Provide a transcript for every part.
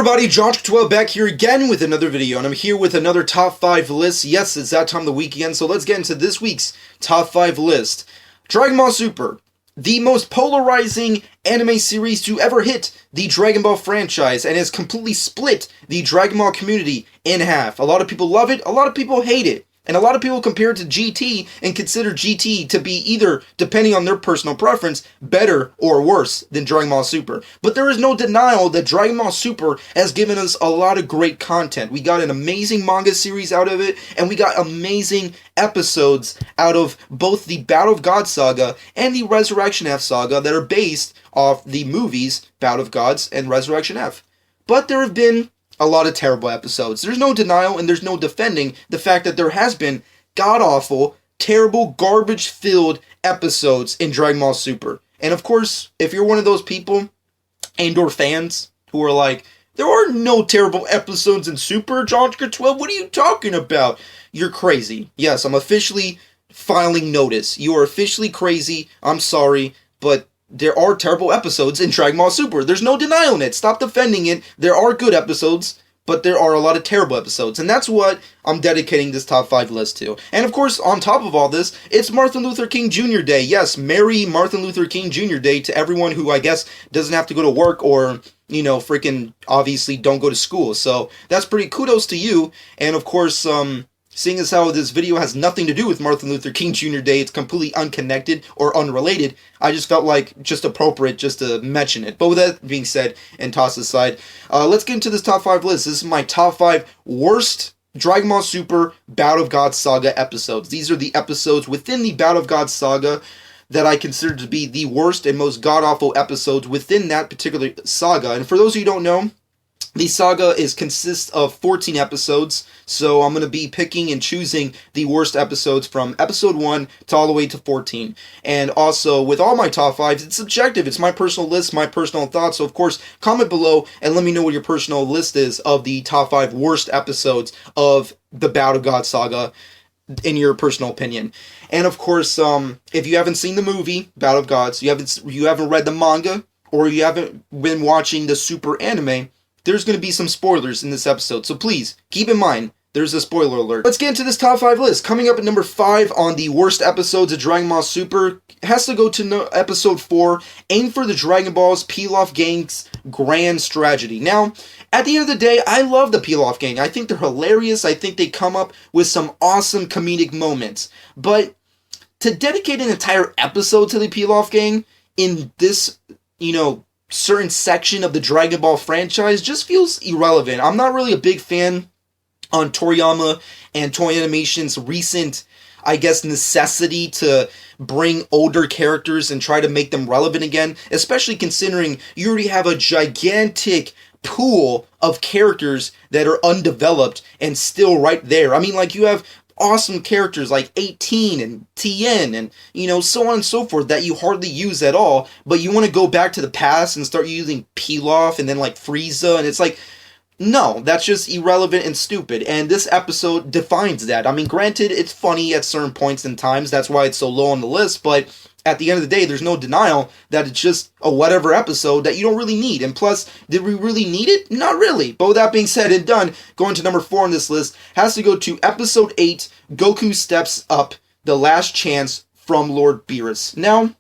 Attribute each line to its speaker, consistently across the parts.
Speaker 1: everybody, Josh12 back here again with another video, and I'm here with another top 5 list. Yes, it's that time of the week again, so let's get into this week's top 5 list. Dragon Ball Super, the most polarizing anime series to ever hit the Dragon Ball franchise, and has completely split the Dragon Ball community in half. A lot of people love it, a lot of people hate it. And a lot of people compare it to GT and consider GT to be either, depending on their personal preference, better or worse than Dragon Ball Super. But there is no denial that Dragon Ball Super has given us a lot of great content. We got an amazing manga series out of it, and we got amazing episodes out of both the Battle of God Saga and the Resurrection F Saga that are based off the movies Battle of Gods and Resurrection F. But there have been a lot of terrible episodes. There's no denial and there's no defending the fact that there has been god-awful, terrible, garbage-filled episodes in Dragon Ball Super. And of course, if you're one of those people and or fans who are like, there are no terrible episodes in Super, Josh12, what are you talking about? You're crazy. Yes, I'm officially filing notice. You are officially crazy. I'm sorry, but there are terrible episodes in Dragon Ball Super. There's no denying it. Stop defending it. There are good episodes, but there are a lot of terrible episodes. And that's what I'm dedicating this top 5 list to. And of course, on top of all this, it's Martin Luther King Jr. Day. Yes, Merry Martin Luther King Jr. Day to everyone who, I guess, doesn't have to go to work or, you know, freaking obviously don't go to school. So that's pretty kudos to you. And of course, seeing as how this video has nothing to do with Martin Luther King Jr. Day, it's completely unconnected or unrelated, I just felt like just appropriate just to mention it. But with that being said and tossed aside, let's get into this top 5 list. This is my top 5 worst Dragon Ball Super Battle of God Saga episodes. These are the episodes within the Battle of God Saga that I consider to be the worst and most god-awful episodes within that particular saga. And for those of you who don't know, the saga consists of 14 episodes, so I'm going to be picking and choosing the worst episodes from episode 1 to all the way to 14. And also, with all my top 5s, it's subjective. It's my personal list, my personal thoughts, so of course, comment below and let me know what your personal list is of the top 5 worst episodes of the Battle of God Saga, in your personal opinion. And of course, if you haven't seen the movie, Battle of Gods, you haven't read the manga, or you haven't been watching the Super anime, there's going to be some spoilers in this episode, so please, keep in mind, there's a spoiler alert. Let's get into this top 5 list. Coming up at number 5 on the worst episodes of Dragon Ball Super has to go to episode 4, Aim for the Dragon Balls Pilaf Gang's Grand Strategy. Now, at the end of the day, I love the Pilaf Gang. I think they're hilarious. I think they come up with some awesome comedic moments. But to dedicate an entire episode to the Pilaf Gang in this, certain section of the Dragon Ball franchise just feels irrelevant. I'm not really a big fan on Toriyama and Toei Animation's recent, I guess, necessity to bring older characters and try to make them relevant again, especially considering you already have a gigantic pool of characters that are undeveloped and still right there. I mean, like, you have awesome characters like 18 and Tien and, so on and so forth that you hardly use at all, but you want to go back to the past and start using Pilaf and then, like, Frieza, and it's like, no, that's just irrelevant and stupid, and this episode defines that. I mean, granted, it's funny at certain points in times, that's why it's so low on the list, but at the end of the day, there's no denial that it's just a whatever episode that you don't really need. And plus, did we really need it? Not really. But with that being said and done, going to number 4 on this list has to go to episode 8, Goku Steps Up, The Last Chance from Lord Beerus. Now,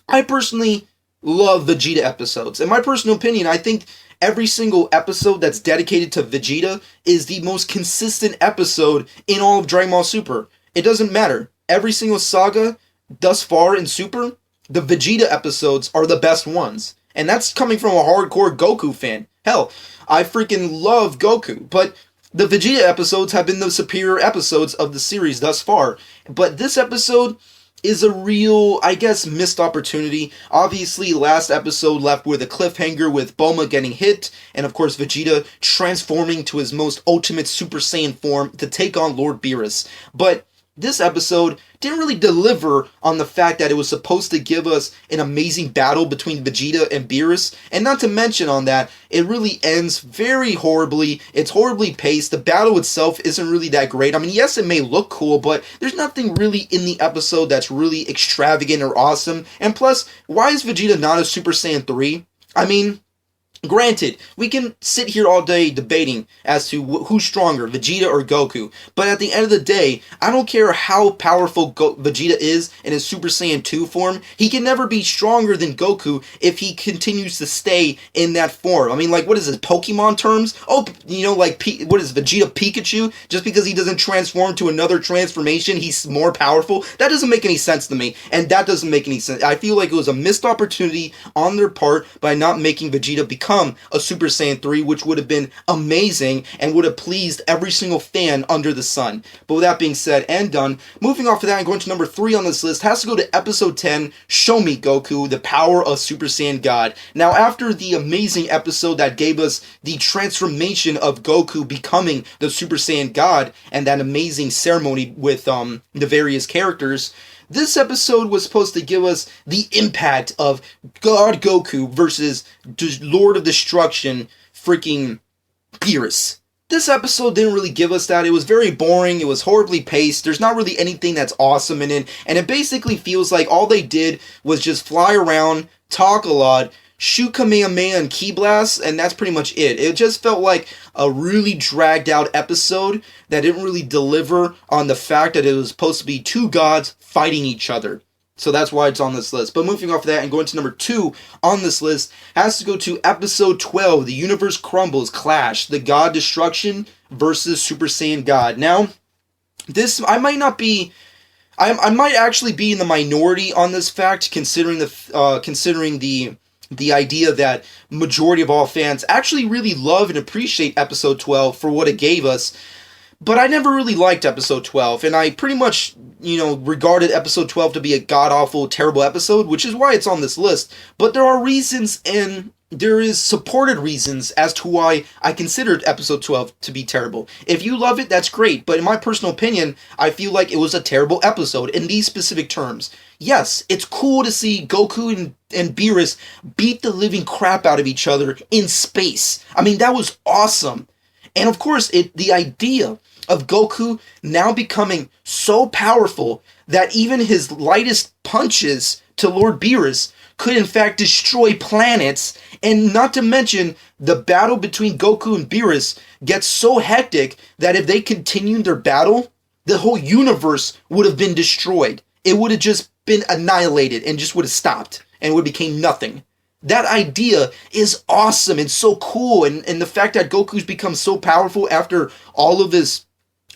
Speaker 1: I personally love Vegeta episodes. In my personal opinion, I think every single episode that's dedicated to Vegeta is the most consistent episode in all of Dragon Ball Super. It doesn't matter. Every single saga thus far in Super, the Vegeta episodes are the best ones. And that's coming from a hardcore Goku fan. Hell, I freaking love Goku, but the Vegeta episodes have been the superior episodes of the series thus far. But this episode is a real, I guess, missed opportunity. Obviously, last episode left with a cliffhanger with Bulma getting hit, and of course Vegeta transforming to his most ultimate Super Saiyan form to take on Lord Beerus. But this episode didn't really deliver on the fact that it was supposed to give us an amazing battle between Vegeta and Beerus, and not to mention on that, it really ends very horribly. It's horribly paced. The battle itself isn't really that great. I mean, yes, it may look cool, but there's nothing really in the episode that's really extravagant or awesome. And plus, why is Vegeta not a Super Saiyan 3? I mean, Granted, we can sit here all day debating as to who's stronger, Vegeta or Goku, but at the end of the day, I don't care how powerful Vegeta is in his Super Saiyan 2 form, he can never be stronger than Goku if he continues to stay in that form. I mean, like, what is this, Pokemon terms? Oh, you know, like, what is Vegeta Pikachu? Just because he doesn't transform to another transformation, he's more powerful? That doesn't make any sense to me, and that doesn't make any sense. I feel like it was a missed opportunity on their part by not making Vegeta become a Super Saiyan 3, which would have been amazing and would have pleased every single fan under the sun. But with that being said and done, moving off of that and going to number 3 on this list has to go to episode 10, Show Me Goku, the Power of Super Saiyan God. Now, after the amazing episode that gave us the transformation of Goku becoming the Super Saiyan God and that amazing ceremony with the various characters, this episode was supposed to give us the impact of God Goku versus Lord of Destruction, freaking Beerus. This episode didn't really give us that. It was very boring. It was horribly paced. There's not really anything that's awesome in it. And it basically feels like all they did was just fly around, talk a lot, shoot Kamehameha and Ki Blasts, and that's pretty much it. It just felt like a really dragged out episode that didn't really deliver on the fact that it was supposed to be two gods fighting each other. So that's why it's on this list. But moving off of that and going to number 2 on this list has to go to episode 12, The Universe Crumbles Clash, the God Destruction versus Super Saiyan God. Now, this, I might actually be in the minority on this fact, considering the idea that majority of all fans actually really love and appreciate episode 12 for what it gave us. But I never really liked episode 12, and I pretty much, regarded episode 12 to be a god-awful, terrible episode, which is why it's on this list. But there are reasons, and there is supported reasons as to why I considered episode 12 to be terrible. If you love it, that's great, but in my personal opinion, I feel like it was a terrible episode in these specific terms. Yes, it's cool to see Goku and Beerus beat the living crap out of each other in space. I mean, that was awesome. And of course, the idea of Goku now becoming so powerful that even his lightest punches to Lord Beerus could in fact destroy planets, and not to mention the battle between Goku and Beerus gets so hectic that if they continued their battle, the whole universe would have been destroyed. It would have just been annihilated and just would have stopped and would have became nothing. That idea is awesome and so cool, and the fact that Goku's become so powerful after all of his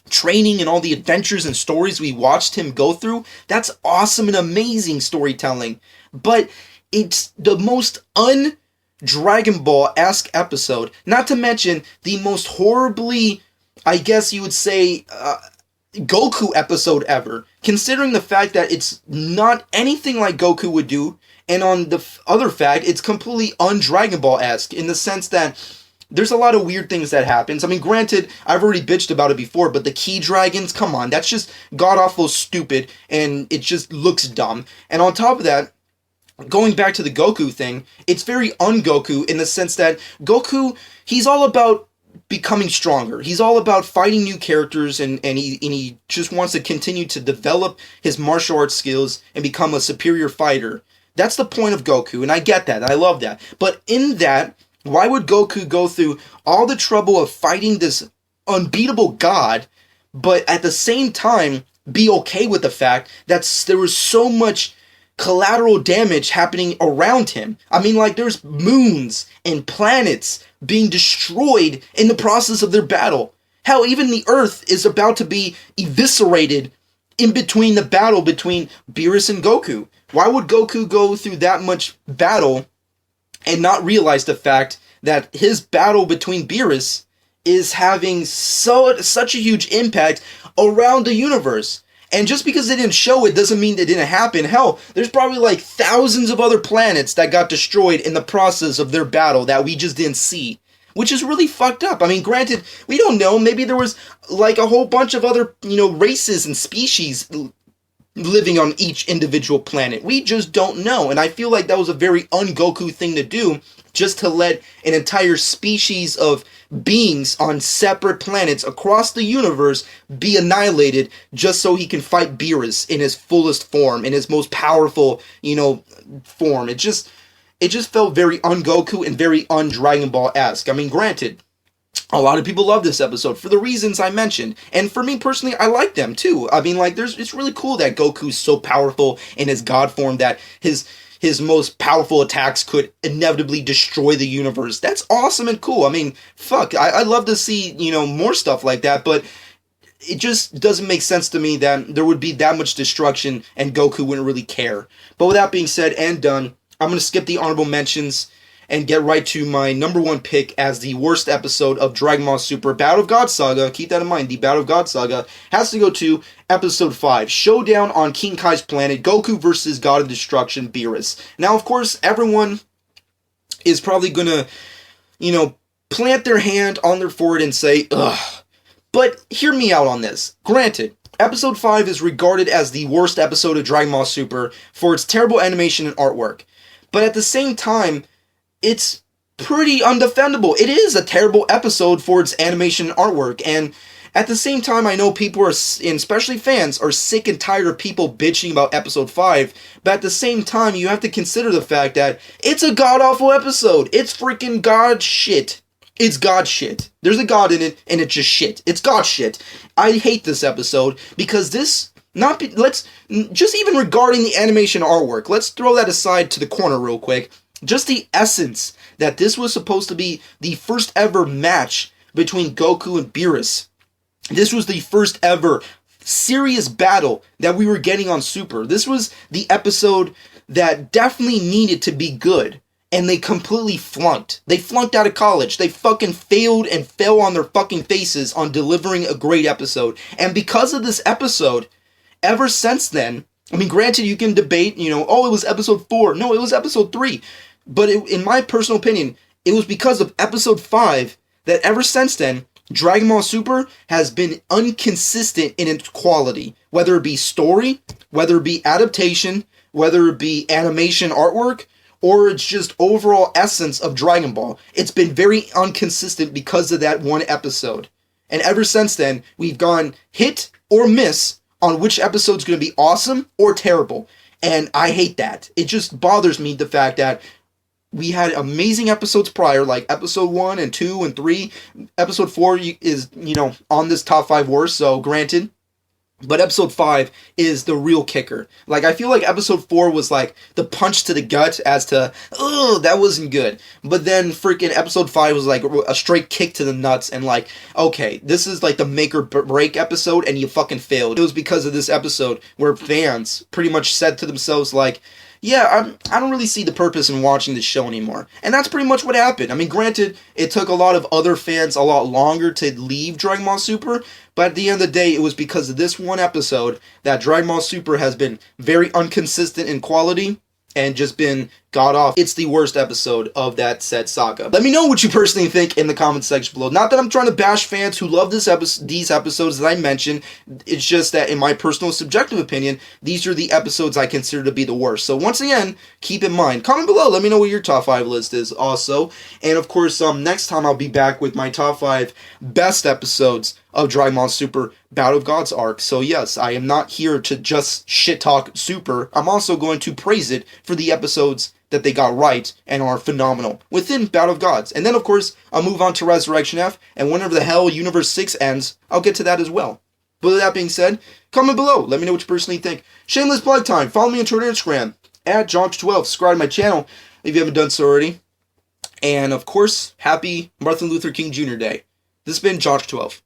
Speaker 1: training and all the adventures and stories we watched him go through, that's awesome and amazing storytelling. But it's the most un-Dragon Ball-esque episode, not to mention the most horribly, I guess you would say, Goku episode ever, considering the fact that it's not anything like Goku would do, and on the other fact, it's completely un-Dragon Ball-esque in the sense that there's a lot of weird things that happens. I mean, granted, I've already bitched about it before, but the Ki Dragons, come on, that's just god-awful stupid, and it just looks dumb. And on top of that, going back to the Goku thing, it's very un-Goku in the sense that Goku, he's all about becoming stronger. He's all about fighting new characters, and he just wants to continue to develop his martial arts skills and become a superior fighter. That's the point of Goku, and I get that, I love that. But in that, why would Goku go through all the trouble of fighting this unbeatable god, but at the same time be okay with the fact that there was so much collateral damage happening around him? I mean, like, there's moons and planets being destroyed in the process of their battle. Hell, even the Earth is about to be eviscerated in between the battle between Beerus and Goku. Why would Goku go through that much battle and not realize the fact that his battle between Beerus is having such a huge impact around the universe? And just because they didn't show it doesn't mean it didn't happen. Hell, there's probably like thousands of other planets that got destroyed in the process of their battle that we just didn't see, which is really fucked up. I mean, granted, we don't know. Maybe there was like a whole bunch of other, races and species living on each individual planet. We just don't know. And I feel like that was a very un-Goku thing to do, just to let an entire species of beings on separate planets across the universe be annihilated just so he can fight Beerus in his fullest form, in his most powerful, form. it just felt very un-Goku and very un-Dragon Ball-esque. I mean, granted, a lot of people love this episode for the reasons I mentioned. And for me personally, I like them too. I mean, like, it's really cool that Goku's so powerful in his God form that his most powerful attacks could inevitably destroy the universe. That's awesome and cool. I mean, fuck, I'd love to see, more stuff like that, but it just doesn't make sense to me that there would be that much destruction and Goku wouldn't really care. But with that being said and done, I'm going to skip the honorable mentions and get right to my number one pick as the worst episode of Dragon Ball Super Battle of God Saga. Keep that in mind, the Battle of God Saga has to go to Episode 5, Showdown on King Kai's Planet, Goku versus God of Destruction, Beerus. Now, of course, everyone is probably going to, plant their hand on their forehead and say, ugh. But hear me out on this. Granted, Episode 5 is regarded as the worst episode of Dragon Ball Super for its terrible animation and artwork. But at the same time, it's pretty undefendable. It is a terrible episode for its animation and artwork, and at the same time, I know people are, and especially fans, are sick and tired of people bitching about Episode 5, but at the same time, you have to consider the fact that it's a god-awful episode. It's freaking god shit. It's god shit. There's a god in it, and it's just shit. It's god shit. I hate this episode, because just even regarding the animation artwork, let's throw that aside to the corner real quick. Just the essence that this was supposed to be the first ever match between Goku and Beerus. This was the first ever serious battle that we were getting on Super. This was the episode that definitely needed to be good. And they completely flunked. They flunked out of college. They fucking failed and fell on their fucking faces on delivering a great episode. And because of this episode, ever since then, I mean, granted, you can debate, oh, it was episode 4. No, it was episode 3. But in my personal opinion, it was because of episode 5 that ever since then, Dragon Ball Super has been inconsistent in its quality. Whether it be story, whether it be adaptation, whether it be animation artwork, or it's just overall essence of Dragon Ball. It's been very inconsistent because of that one episode. And ever since then, we've gone hit or miss on which episode's going to be awesome or terrible. And I hate that. It just bothers me, the fact that we had amazing episodes prior, like episode 1 and 2 and 3. Episode 4 is, on this top 5 worst, so granted. But episode 5 is the real kicker. Like, I feel like episode 4 was like the punch to the gut as to, oh, that wasn't good. But then freaking episode 5 was like a straight kick to the nuts and like, okay, this is like the make or break episode and you fucking failed. It was because of this episode where fans pretty much said to themselves like, yeah, I don't really see the purpose in watching this show anymore. And that's pretty much what happened. I mean, granted, it took a lot of other fans a lot longer to leave Dragon Ball Super, but at the end of the day, it was because of this one episode that Dragon Ball Super has been very inconsistent in quality and just been god-awful. It's the worst episode of that said saga. Let me know what you personally think in the comments section below. Not that I'm trying to bash fans who love these episodes that I mentioned. It's just that in my personal subjective opinion, these are the episodes I consider to be the worst. So once again, keep in mind. Comment below. Let me know what your top 5 list is also. And of course, next time I'll be back with my top 5 best episodes of Dragon Ball Super Battle of Gods arc. So yes, I am not here to just shit talk Super. I'm also going to praise it for the episodes that they got right and are phenomenal within Battle of Gods. And then, of course, I'll move on to Resurrection F, and whenever the hell Universe 6 ends, I'll get to that as well. But with that being said, comment below. Let me know what you personally think. Shameless plug time. Follow me on Twitter and Instagram, @JOG12. Subscribe to my channel if you haven't done so already. And, of course, happy Martin Luther King Jr. Day. This has been JOG12.